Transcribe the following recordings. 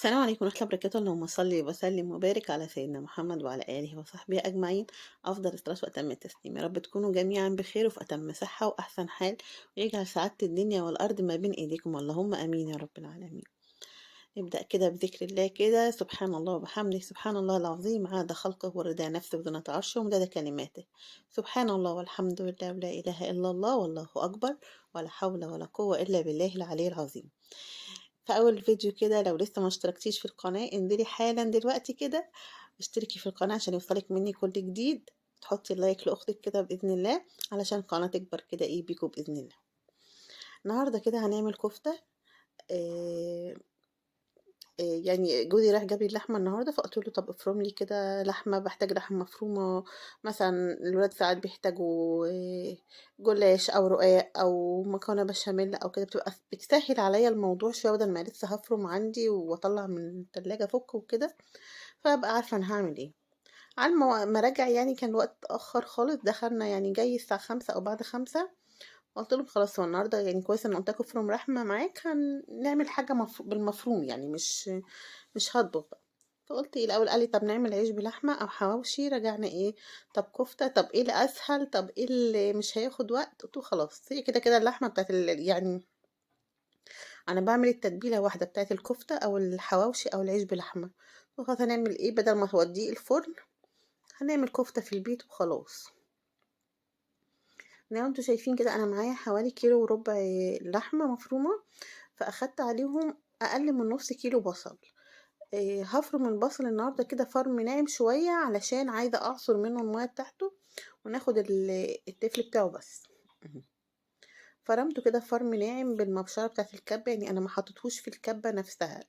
السلام عليكم ورحمة الله وبركاته. اللهم صل وسلم وبارك على سيدنا محمد وعلى آله وصحبه أجمعين. أفضل الصلاة وأتم التسليم. يا رب تكونوا جميعا بخير وفي أتم صحة وأحسن حال، ويجعل سعادة الدنيا والأرض ما بين إيديكم، اللهم آمين يا رب العالمين. نبدأ كده بذكر الله كده. سبحان الله وبحمده، سبحان الله العظيم، عاد خلقه ورضا نفسه وزنة عرشه ومداد كلماته. سبحان الله والحمد لله ولا إله إلا الله والله أكبر، ولا حول ولا قوة إلا بالله العلي العظيم. في أول فيديو كده، لو لسه ما اشتركتيش في القناة انزلي حالا دلوقتي كده اشتركي في القناة عشان يوصلك مني كل جديد. تحطي اللايك لأختك كده بإذن الله، علشان القناة تكبر كده بيكو بإذن الله. النهاردة كده هنعمل كفتة. آه يعني جوزي راح جاب لي اللحمة النهاردة، فقلت له طب افرم لي كده لحمة، بحتاج لحمة مفرومة. مثلا الولاد ساعات بيحتاجوا جلاش أو رقاق أو مكرونة بشاميل أو كده، بتبقى بتسهل عليا الموضوع شوية بدل ما لسه هفرم عندي وأطلع من التلاجة أفك وكده. فأبقى عارفة أنا هعمل ايه. على ما راجع يعني كان الوقت اتأخر خالص، دخلنا يعني جاي الساعة 5 أو بعد 5. قلت لهم خلاص، هو النهارده يعني كويس ان قلت لكم افرم لحمة معاك، هنعمل حاجة بالمفروم يعني، مش هطبخ بقى. فقلت ايه الاول، قال لي طب نعمل عيش بلحمه او حواوشي. رجعنا ايه، طب كفته، طب ايه الاسهل، طب ايه اللي مش هياخد وقت. قلت له خلاص، هي كده كده اللحمه بتاعت يعني انا بعمل التتبيله واحده بتاعت الكفته او الحواوشي او العيش بلحمه. وخلاص هنعمل ايه، بدل ما توديه الفرن هنعمل كفته في البيت وخلاص. زي ما انتوا شايفين كده، انا معايا حوالي كيلو وربع لحمه مفرومه، فاخدت عليهم اقل من نص كيلو بصل. هفرم البصل النهارده كده فرم ناعم شويه، علشان عايزه اعصر منه الميه بتاعته وناخد التفل بتاعه بس. مهم. فرمته كده فرم ناعم بالمبشره بتاعت الكبه، يعني انا ما حطيتهوش في الكبه نفسها.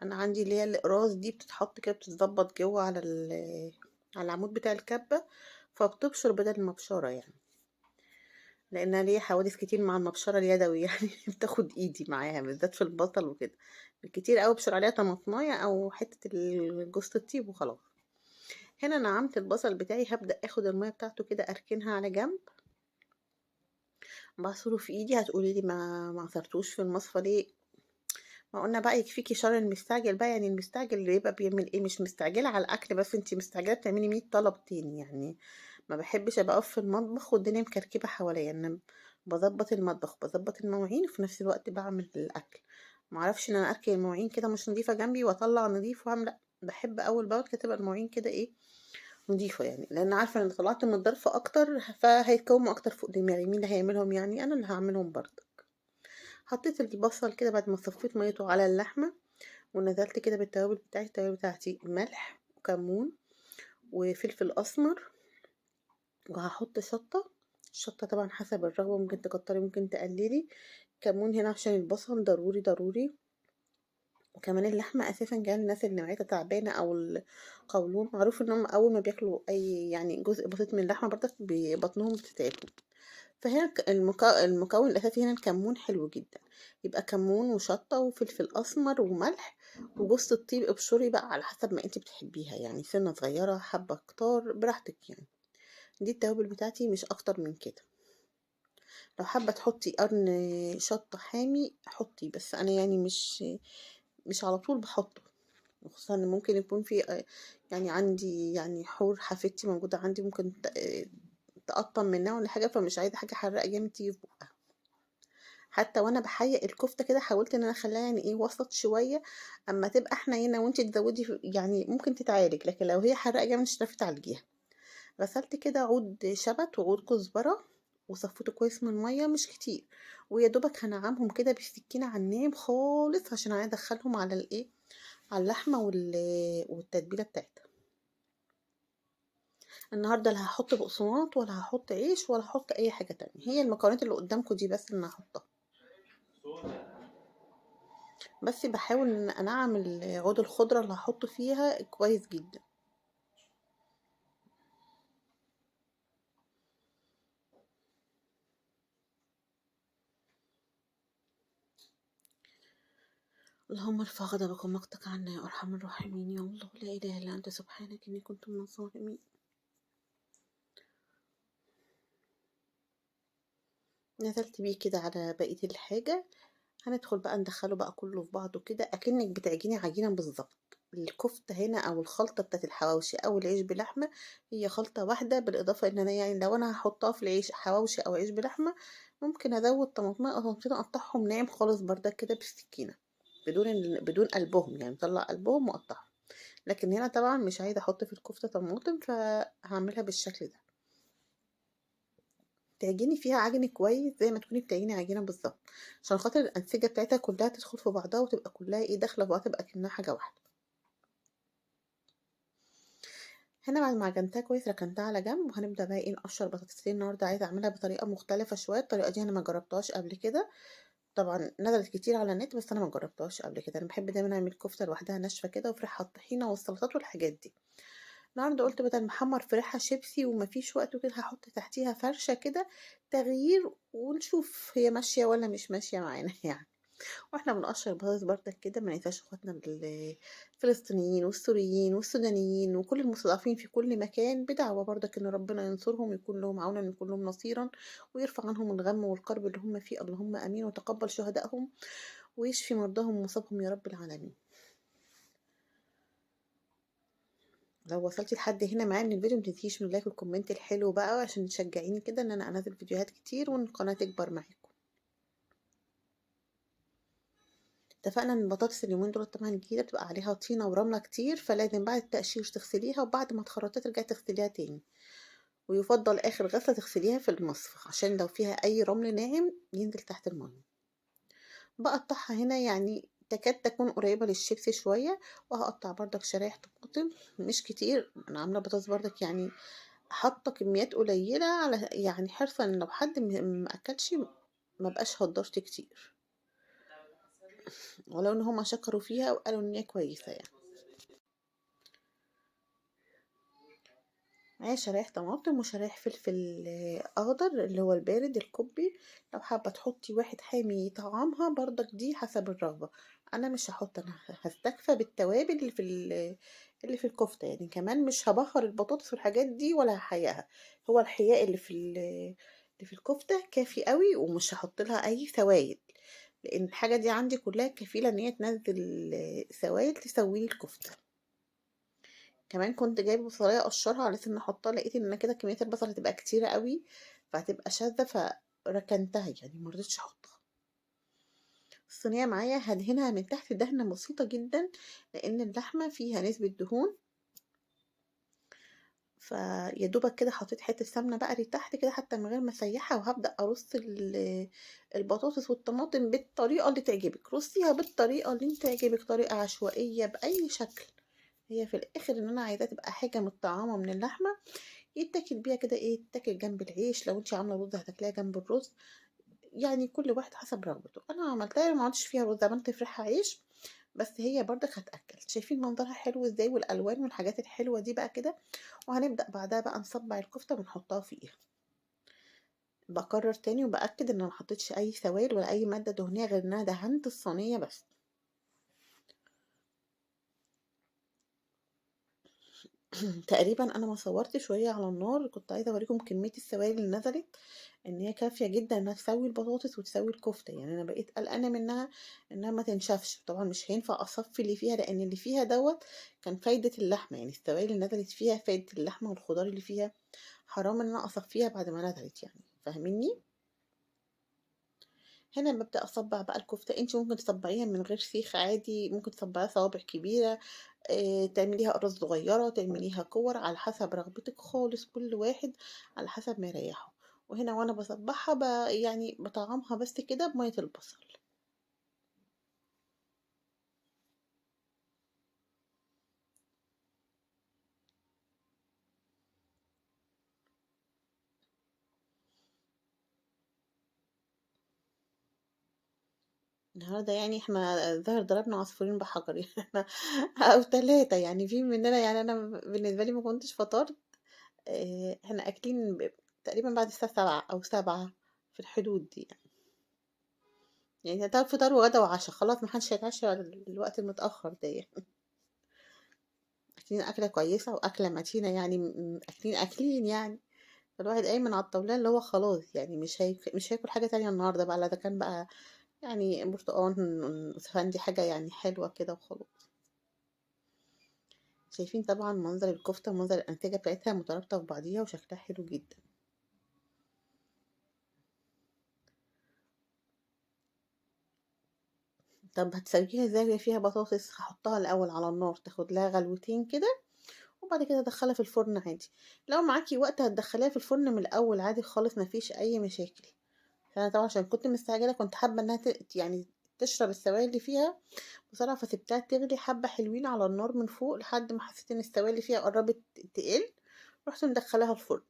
انا عندي اللي هي الاقراص دي بتتحط كده، بتتظبط جوه على العمود بتاع الكبه، فبتبشر بدل المبشره يعني. لان أنا ليا حوادث كتير مع المبشره اليدوي يعني بتاخد ايدي معاها بالذات في البصل وكده. بالكتير قوي ابشر عليها طماطمايه او حته جوز الطيب وخلاص. هنا نعمت البصل بتاعي، هبدأ اخد المية بتاعته كده اركنها على جنب. بعصره في ايدي. هتقولي لي ما عصرتوش في المصفى ليه؟ ما قلنا بقى يكفيكي شر المستعجل بقى، يعني المستعجل اللي يبقى بيعمل ايه، مش مستعجله على الاكل بس، انتي مستعجله بتعملي 100 طلب تاني يعني. ما بحبش ابقى اقف في المطبخ والدنيا مكركبه حواليا. انا بظبط المطبخ، بظبط المواعين، وفي نفس الوقت بعمل الاكل. ما اعرفش ان انا اركن المواعين كده مش نظيفه جنبي واطلع نظيف واعمل، لا. بحب اول باول كده تبقى المواعين كده نضيفة يعني، لأن عارفة إن طلعت من الظرف أكتر فهيتكوموا أكتر فوق دماغي. مين اللي هيعملهم يعني؟ أنا اللي هعملهم برضه. حطيت البصل كده بعد ما صفيت ميته على اللحمة، ونزلت كده بالتوابل بتاعتي. التوابل بتاعتي ملح وكمون وفلفل أسمر، وهحط شطة. الشطة طبعا حسب الرغبة، ممكن تكتري ممكن تقللي. كمون هنا عشان البصل ضروري ضروري. وكمان اللحمة أساسا كان الناس اللي معدتها تعبانة أو القولون، معروف إن هم أول ما بياكلوا أي يعني جزء بسيط من اللحمة برضك بطنهم بتتعبهم. فهنا المكون الأساسي هنا الكمون حلو جدا. يبقى كمون وشطة وفلفل أسمر وملح وجوز الطيب. ابشري بقى على حسب ما انتي بتحبيها يعني، سنة صغيرة حبة كتار براحتك يعني. دي التوابل بتاعتي مش أكتر من كده. لو حابة تحطي قرن شطة حامي حطي، بس أنا يعني مش على طول بحطه. خصوصا ان ممكن يكون في يعني عندي يعني حور حفيدتي موجودة عندي، ممكن تقطم منها ولا حاجة، فمش عايزة حاجة حراقة جامد تيجي في بقها. حتى وانا بحيق الكفتة كده حاولت ان انا اخليها يعني وسط شوية. اما تبقى حنينة وانتي تزودي يعني ممكن تتعالج، لكن لو هي حراقة جامد مش هتعرفي تعالجيها. غسلت كده عود شبت وعود كزبرة، وصفيته كويس من المية مش كتير، ويا دوبك هنعمهم كده بالسكينة على الناعم خالص، عشان عايزة ادخلهم على على اللحمة والتتبيلة بتاعتها. النهاردة لا هحط بقسماط ولا هحط عيش ولا هحط اي حاجة تانية، هي المكونات اللي قدامكم دي بس اللي هحطها. بس بحاول ان انا اعمل عود الخضرة اللي هحطه فيها كويس جدا. اللهم ارفع غضبك ومقتك عنا يا ارحم الراحمين، يا الله لا اله الا انت سبحانك اني كنت من الظالمين. نزلت بيه كده على بقية الحاجة. هندخل بقى ندخله بقى كله في بعضه كده اكنك بتعجني عجينة بالظبط. الكفتة هنا او الخلطة بتاعت الحواوشي او العيش بلحمة هي خلطة واحدة، بالاضافة ان انا يعني لو انا هحطها في العيش حواوشي او عيش بلحمة ممكن ازود طماطم او طماطمين اقطعهم ناعم خالص بردك كده بالسكينة، بدون قلبهم، يعني طلع قلبهم واقطعهم. لكن هنا طبعا مش عايزة احط في الكفتة طماطم فهعملها بالشكل ده. تعجني فيها عجن كويس زي ما تكوني بتعجني عجينة بالظبط، عشان خاطر الأنسجة بتاعتها كلها تدخل في بعضها وتبقى كلها ايه داخلة في بعض، تبقى كأنها حاجة واحدة. هنا بعد ما عجنتها كويس ركنتها على جنب، وهنبدأ بقى ايه نقشر بطاطسين. النهاردة عايزة اعملها بطريقة مختلفة شوية، الطريقة دي انا ما جربتهاش قبل كده، طبعا نزلت كتير على النت بس انا ما جربتهاش قبل كده. انا بحب دايما اعمل كفتة لوحدها ناشفة كده وفرحها الطحينة والسلطات والحاجات دي. النهارده قلت بدل ما احمر فراخها شيبسي ومفيش وقت وكده هحط تحتيها فرشة كده تغيير، ونشوف هي ماشية ولا مش ماشية معانا يعني. واحنا بنقشر البطاطس برضك كده ما ننساش اخواتنا الفلسطينيين والسوريين والسودانيين وكل المستضعفين في كل مكان، بدعوة برضك ان ربنا ينصرهم، يكون لهم عونا، يكون لهم نصيرا، ويرفع عنهم الغم والكرب اللي هم فيه. اللهم امين، وتقبل شهدائهم ويشفي مرضاهم ومصابهم يا رب العالمين. لو وصلتي لحد هنا معايا من الفيديو متنسيش من اللايك والكومنت الحلو بقى عشان تشجعيني كده ان انا انزل فيديوهات كتير وان القناة تكبر معاكم. اتفقنا ان البطاطس اليومين دول طبعا جديدة بتبقى عليها طينة ورملة كتير، فلازم بعد التقشير تغسليها، وبعد ما تخرطيها ترجعي تغسليها تاني، ويفضل اخر غسلة تغسليها في المصفى عشان لو فيها اي رمل ناعم ينزل تحت المية. بقطعها هنا يعني تكاد تكون قريبة للشيبسي شوية، وهقطع بردك شرايح طماطم مش كتير. انا عاملة بطاطس بردك يعني حاطة كميات قليلة، على يعني حرصا ان لو حد ما اكلش ما بقاش هدرت كتير، ولو ان هما شكروا فيها وقالوا ان هي كويسة يعني. معايا شرايح طماطم وشرايح فلفل اخضر اللي هو البارد الكوبي، لو حابه تحطي واحد حامي يطعمها برضك دي حسب الرغبه. انا مش هحط، انا هستكفى بالتوابل اللي في الكفته، يعني كمان مش هبخر البطاطس والحاجات دي ولا هحيقها. هو الحياء اللي في الكفته كافي قوي، ومش هحط لها اي سوائل، لان الحاجه دي عندي كلها كفيله ان هي تنزل سوائل تسوي لي الكفته. كمان كنت جايبه بصلايه اقشرها على اساس ان احطها، لقيت ان كده كميه البصل هتبقى كتيره قوي فهتبقى شاذه، فركنتها يعني مرضتش احطها. الصينيه معايا هدهنها من تحت دهنه بسيطه جدا، لان اللحمه فيها نسبه دهون، فيا دوبك كده حطيت حته سمنه بقري تحت كده حتى من غير ما اسيحها، وهبدا ارص البطاطس والطماطم بالطريقه اللي تعجبك. رصيها بالطريقه اللي انت تعجبك، طريقه عشوائيه باي شكل، هي في الاخر ان انا عايزاها تبقى حاجه متطعمه من اللحمه يتاكل بيها كده، ايه تاكل جنب العيش، لو انت عامله رز هتاكليها جنب الرز، يعني كل واحد حسب رغبته. انا عملتها ما عملتش فيها رز، عملت فريحة عيش بس، هي برضك هتاكل. شايفين منظرها حلو ازاي والالوان والحاجات الحلوه دي بقى كده. وهنبدا بعدها بقى نصبع الكفته ونحطها فيها. بكرر تاني وباكد ان انا ما حطيتش اي سوائل ولا اي ماده دهنيه غير ان انا دهنت الصينيه بس. تقريبا انا ما صورتش شويه على النار، كنت عايزه اوريكم كميه السوائل اللي نزلت، ان هي كافيه جدا انها تسوي البطاطس وتسوي الكفته. يعني انا بقيت قلقانه منها انها ما تنشفش، طبعا مش هينفع اصفي اللي فيها لان اللي فيها دوت كان فايده اللحمه، يعني السوائل اللي نزلت فيها فايده اللحمه والخضار اللي فيها، حرام ان انا اصفيها بعد ما نزلت يعني، فاهميني. هنا ببدأ أصبع بقى الكفتة. انت ممكن تصبعيها من غير سيخ عادي، ممكن تصبعيها صوابع كبيرة، تعمليها قرص صغيرة، تعمليها كور، على حسب رغبتك خالص، كل واحد على حسب ما يريحه. وهنا وانا بصبعها يعني بطعمها بس كده بمية البصل. النهارده يعني احنا الظاهر ضربنا عصفورين بحجر يعني احنا او ثلاثة يعني في مننا، يعني انا بالنسبة لي ما كنتش فطرت. احنا اكلين تقريبا بعد الساعة 7 او 7 في الحدود دي يعني ده فطار وغدا وعشاء، خلاص محدش هيتعشى الوقت المتأخر ده يعني. أكلين أكلة كويسة وأكلة متينة يعني، أكلين يعني. فالواحد قايم من على الطاولة اللي هو خلاص يعني مش هياكل حاجة تانية النهاردة بقى، لا ده كان بقى يعني برتقان، فندي، حاجة يعني حلوة كده وخلاص. شايفين طبعا منظر الكفتة ومنظر الأنسجة بتاعتها مترابطة في بعضيها وشكلها حلو جدا. طب هتسويها ازاي وهي فيها بطاطس؟ هحطها الأول على النار تاخد لها غلوتين كده، وبعد كده ادخلها في الفرن عادي. لو معاكي وقت هتدخليها في الفرن من الأول عادي خالص، مفيش أي مشاكل. فأنا طبعا عشان كنت مستعجلة كنت حابة انها يعني تشرب السوائل اللي فيها بسرعة، فسبتها تغلي حبة حلوين على النار من فوق لحد ما حسيت ان السوائل اللي فيها قربت تقل، رحت مدخلاها الفرن.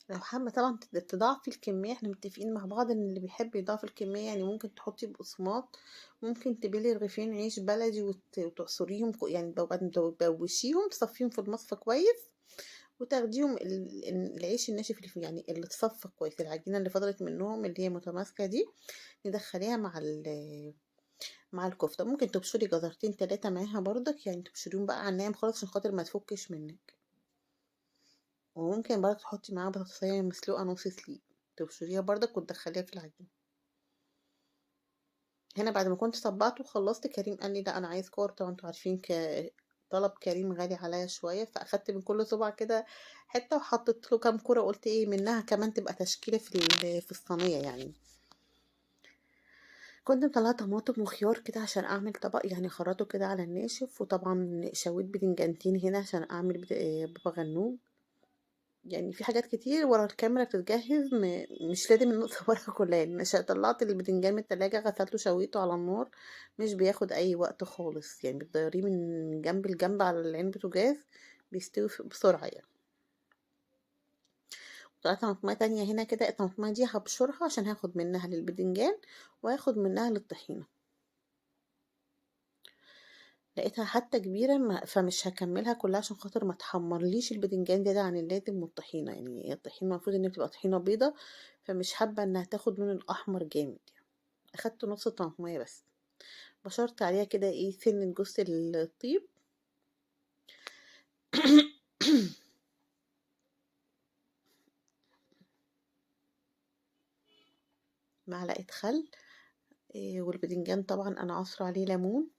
لو حابة طبعا تضاعفي الكمية، احنا متفقين مع بعض ان اللي بيحب يضاعف الكمية يعني ممكن تحطي بقسماط، ممكن تبيلي رغيفين عيش بلدي وتعصريهم يعني بعد ما تبوشيهم تصفيهم في المصفى كويس، وتاخديهم العيش الناشف اللي فيه يعني اللي اتصفى كويس، العجينة اللي فضلت منهم اللي هي متماسكة دي ندخليها مع الكفتة. ممكن تبشري جزرتين تلاتة معاها برضك، يعني تبشريهم بقى على الناعم خالص عشان خاطر ما تفكش منك. وممكن برضك تحطي معاها بطاطسية مسلوقة نص سليق، تبشريها برضك وتدخليها في العجينة. هنا بعد ما كنت صبعت وخلصت، كريم قال لي لا انا عايز كور. طبعا انتوا عارفين طلب كريم غالي عليا شوية، فاخدت من كل صبع كده حتة وحطيت له كام كورة، قلت ايه منها كمان تبقى تشكيلة في الصينية يعني. كنت مطلعة طماطم وخيار كده عشان اعمل طبق يعني خرطه كده على الناشف، وطبعا شويت بدنجانتين هنا عشان اعمل بابا غنوج. يعني في حاجات كتير ورا الكاميرا بتتجهز، مش لازم نصورها كلها يعني. طلعت البتنجان من التلاجة غسلته شويته على النار، مش بياخد اي وقت خالص يعني، بتضيريه من جنب لجنب على العين بوتاجاز بيستوي بسرعة يعني. طلعت طماطمية تانية هنا كده، الطماطمية دي هبشرها عشان هاخد منها للبتنجان وهاخد منها للطحينة. لقيتها حتى كبيرة فمش هكملها كلها عشان خاطر ما تحمرليش البتنجان زيادة عن اللازم، والطحينة يعني الطحينة المفروض ان بتبقى طحينة بيضة، فمش حابة انها تاخد لون الاحمر جامد يعني. اخدت نص طماطمية بس، بشرت عليها كده ايه سن جوز الطيب. معلقة خل. إيه، والبتنجان طبعا انا عصر عليه ليمون.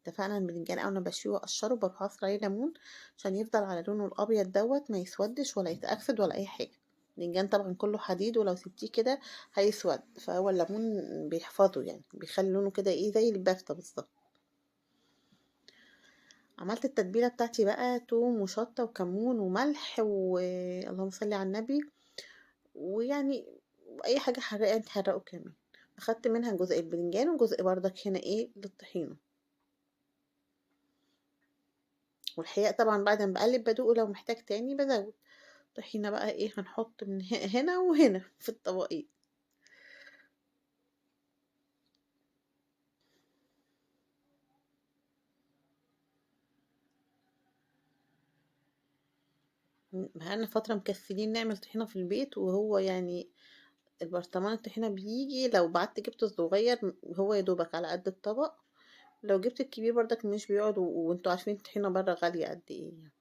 اتفقنا ان البتنجان اول ما بشويه واقشره بروح عصر عليه ليمون عشان يفضل على لونه الابيض دوت، ما يسودش ولا يتأكسد ولا اي حاجه. البتنجان طبعا كله حديد، ولو سبتيه كده هيسود، فهو الليمون بيحفظه يعني، بيخلي لونه كده ايه زي البافته بالظبط. عملت التتبيله بتاعتي بقى توم وشطه وكمون وملح اللهم صل على النبي، ويعني اي حاجه حراقه انت حرقه كمان. اخدت منها جزء البتنجان وجزء بردك هنا ايه للطحينه. والحقيقة طبعا بعد ما بقلب بدوق، لو محتاج تاني بزود طحينة بقى ايه. هنحط من هنا وهنا في الطبقين. بقالنا فترة مكسلين نعمل طحينة في البيت، وهو يعني البرطمان الطحينة بيجي، لو بعت جبت الصغير هو يدوبك على قد الطبق، لو جبت الكبير برضك مش بيقعد، وانتوا عارفين الطحينة برا غالية قد ايه يعني.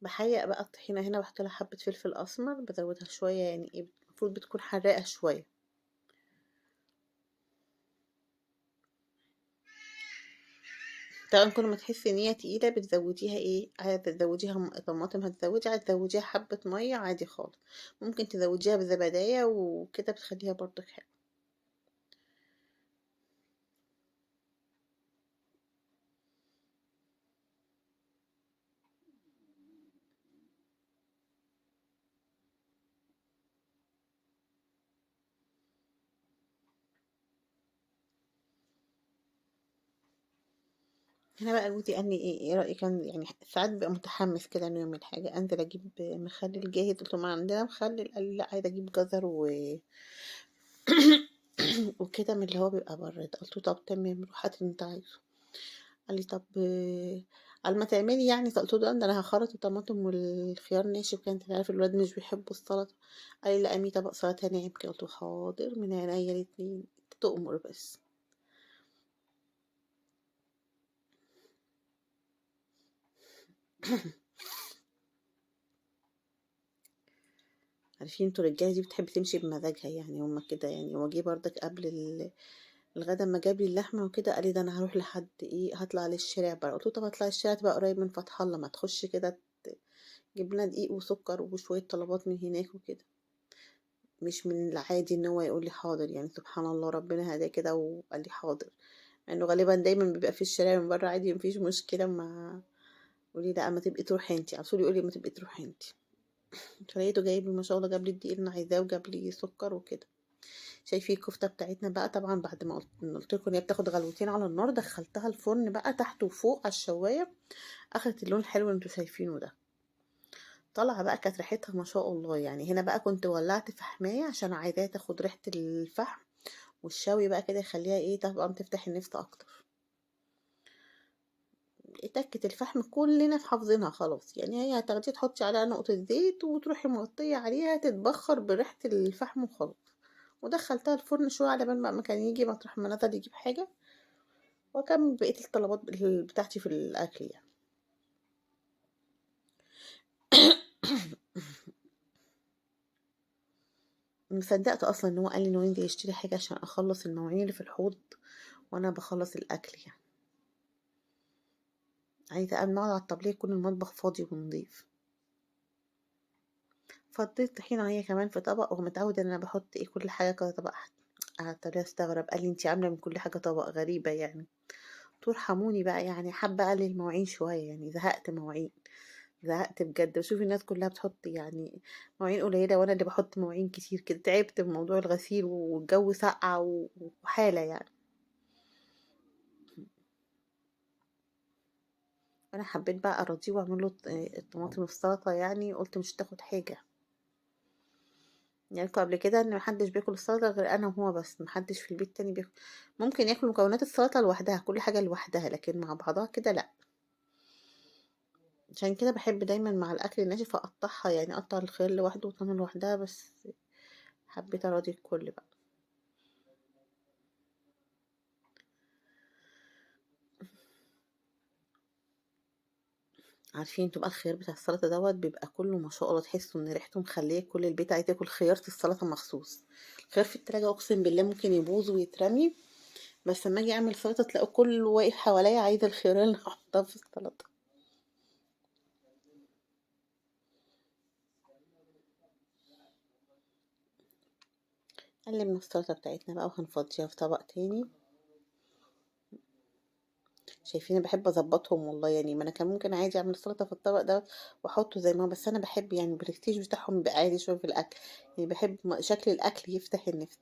بحيق بقى الطحينة هنا، بحط لها حبة فلفل اسمر بزودها شوية يعني ايه، المفروض بتكون حراقة شوية. طبعا كل ما تحسي ان هي تقيلة بتزوديها ايه، عايزة تزوديها طماطم هتزودي، عايزة تزوديها حبة مية عادي خالص، ممكن تزوديها بزبدية وكده بتخليها برضو حلو. هنا بقى جوزي قال لي ايه رأيك، كان يعني ساعات بيبقى متحمس كده انه يعمل حاجة، انزل اجيب مخلل جاهز، قلت له ما عندنا مخلل، قال لي لا عايزة اجيب جزر وكده من اللي هو بيبقى بره ده. قلت له طب تمام، روح هات اللي انت عايزه. قال لي طب قال ما تعملي يعني. قلت له ده انا هخرط الطماطم والخيار ناشف، كانت عارف الولاد مش بيحبوا السلطة. قال لي لا امي طبق سلطة ناعم كده. قلت له حاضر من عينيا الاتنين، انت تؤمر بس. عارفين انتوا الرجالة دي بتحب تمشي بمزاجها، يعني هما كده يعني. هو جه برضك قبل الغدا اما جاب لي اللحمة وكده، قال لي ده انا هروح لحد ايه، هطلع للشارع بره. قلت له طب اطلع الشارع تبقى قريب من فتح الله، ما تخش كده تجيب لنا دقيق وسكر وشوية طلبات من هناك وكده. مش من العادي ان هو يقول لي حاضر يعني. سبحان الله، ربنا هداه كده وقال لي حاضر، مع انه غالبا دايما بيبقى في الشارع من بره عادي مفيش مشكلة. ما يقولي لا ما تبقي تروحي انتي، على طول يقول لي ما تبقي تروحي انتي. فلقيته جايب لي ما شاء الله، جاب لي الدقيق اللي انا عايزاه وجاب لي سكر وكده. شايفين الكفتة بتاعتنا بقى، طبعا بعد ما قلت لكم ان هي بتاخد غلوتين على النار، دخلتها الفرن بقى تحت وفوق على الشواية، اخدت اللون الحلو اللي انتوا شايفينه ده. طالعة بقى كانت ريحتها ما شاء الله يعني. هنا بقى كنت ولعت فحماية عشان عايزاها تاخد ريحة الفحم، والشوي بقى كده يخليها ايه، طبعا تفتح النفس اكتر. تكة الفحم كلنا في حافظينها خلاص يعني، هي هتاخدي تحطي عليها نقطة زيت وتروحي مغطية عليها تتبخر بريحة الفحم وخلاص. ودخلتها الفرن شوية على بال ما كان يجي مطرح ما نزل يجيب حاجة، وأكمل بقية الطلبات بتاعتي في الأكل يعني. مصدقت أصلا إن هو قال لي إنه ينزل يشتري حاجة عشان أخلص المواعين اللي في الحوض وأنا بخلص الأكل يعني. عايزة قبل ما أقعد على الطبلية يكون المطبخ فاضي ونضيف. فضيت طحينة هي كمان في طبق، ومتعودة إن أنا بحط ايه كل حاجة كده طبق. قعدت استغرب، قال لي انتي عاملة من كل حاجة طبق، غريبة يعني. ترحموني بقى يعني، حابة أقلل المواعين شوية يعني، زهقت مواعين. زهقت بجد، بشوف الناس كلها بتحط يعني مواعين قليلة، وانا اللي بحط مواعين كتير كده. تعبت من موضوع الغسيل والجو ساقع وحالة يعني. انا حبيت بقى اراضيه واعمل له الطماطم السلطة يعني، قلت مش تاخد حاجة. يعني قبل كده ان محدش بياكل السلطة غير انا وهو بس، محدش في البيت تاني بياكل. ممكن ياكل مكونات السلطة لوحدها، كل حاجة لوحدها، لكن مع بعضها كده لا. عشان كده بحب دايما مع الاكل الناشف اقطعها يعني، اقطع الخيار لوحده والطماطم لوحدها بس. حبيت اراضي الكل بقى. عارفين تبقى الخيار بتاع السلطه دوت بيبقى كله ما شاء الله، تحسوا ان ريحته مخليه كل البيت عايز ياكل خيار في السلطه مخصوص. الخيار في التلاجة اقسم بالله ممكن يبوظ ويترمي، بس لما اجي اعمل سلطه تلاقوا كله واقف حواليا عايز الخيار اللي هحطها في السلطه. قلبنا السلطه بتاعتنا بقى وهنفضيها في طبق تاني. شايفين انا بحب اظبطهم والله يعني، ما انا كان ممكن عادي اعمل سلطه في الطبق ده واحطه زي ما هو، بس انا بحب يعني البرستيج بتاعهم يبقى عالي شويه في الاكل. يعني بحب شكل الاكل يفتح النفس.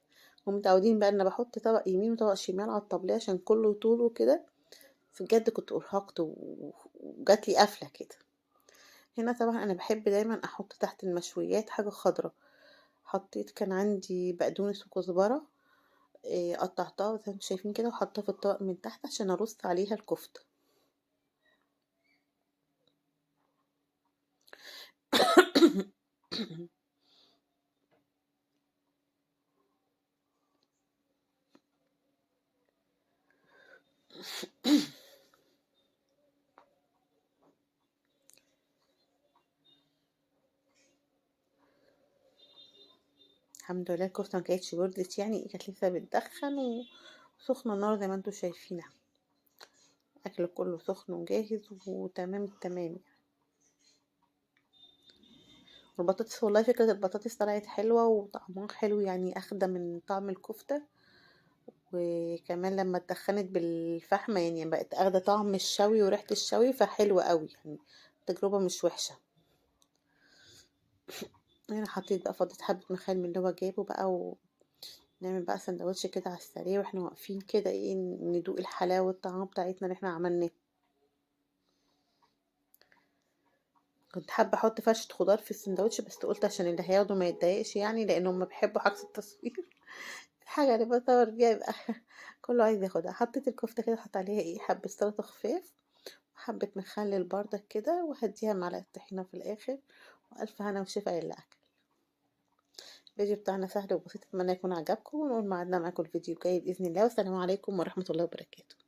هم متعودين بقى ان انا بحط طبق يمين وطبق شمال على الطبلية عشان كله طول وكده. بجد كنت ارهقت وجات لي قفله كده. هنا طبعا انا بحب دايما احط تحت المشويات حاجه خضراء. حطيت كان عندي بقدونس وكزبره، قطعتها زي ما انتم شايفين كده وحطها في الطبق من تحت عشان ارص عليها الكفته. الحمد لله الكفتة ما كانتش بردت يعني، كانت لسه بتدخن وسخنة النار زي ما انتوا شايفينها. اكل كله سخن وجاهز وتمام التمام يعني. والبطاطس والله فكرة البطاطس طلعت حلوة وطعمها حلو يعني، اخدة من طعم الكفتة. وكمان لما اتدخنت بالفحمة يعني بقت اخدة طعم الشوي وريحة الشوي، فحلوة قوي يعني. تجربة مش وحشة. انا حطيت بقى، فضيت حبة مخلل من اللي هو جابه بقى، نعمل بقى سندوتش كده على السريع واحنا واقفين كده ايه، ندوق الحلاوة والطعام بتاعتنا اللي احنا عملناه. كنت حابة أحط فرشة خضار في الساندوتش، بس قُلت عشان اللي هياخده ما يتضايقش يعني، لإن هُم بيحبوا حاجة التصوير. الحاجة اللي باصوّر بيها يبقى كلّه عايز ياخدها. حطيت الكفتة كده، أحط عليها إيه، حبّة سلطة خفاف وحبّة مخلل بردك كده، وهادّيها معلقة طحينة في الآخر، وألف هنا وشفا للي أكل. الفيديو بتاعنا سهل وبسيط، أتمنى يكون عجبكم، ونقول ميعادنا معاكم الفيديو الجاي بإذن الله، والسلام عليكم ورحمة الله وبركاته.